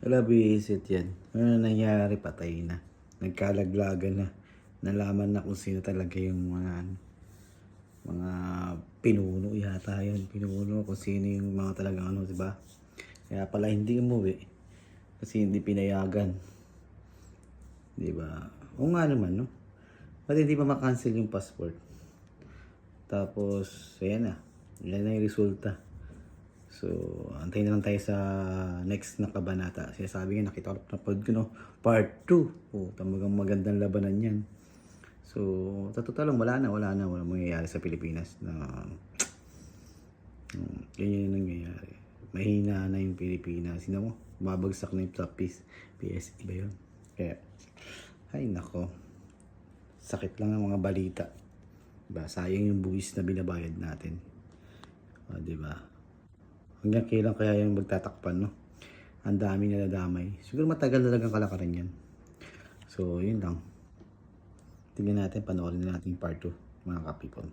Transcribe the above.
Wala visit yan. Ano nangyari? Patay na. Nagkalaglagan na. Nalaman na kung sino talaga yung mga pinuno yata yun. Pinuno kung sino yung mga talagang ano, diba? Kaya pala hindi umuwi. Kasi hindi pinayagan. Diba? O nga naman, no? Ba't hindi pa makancel yung passport? Tapos, ayan na. Yan na yung resulta. So, antayin na lang tayo sa next na kabanata. Sinasabi nga, nakita ko na pod ko, no? Part 2. Oh, tamagang magandang labanan yan. So, sa total lang, wala mangyayari sa Pilipinas na ganyan yung nangyayari. Mahina na yung Pilipinas. Sino mo? Babagsak na yung sa PSE ba yun? Kaya, ay nako. Sakit lang ang mga balita. Diba? Sayang yung buwis na binabayad natin. O, diba? Hanggang kailan kaya yung magtatakpan, no? Ang dami na nadamay. Siguro matagal na lang ang kalakaran yan. So, yun lang. Tingnan natin, panoorin na natin part 2, mga kapipon.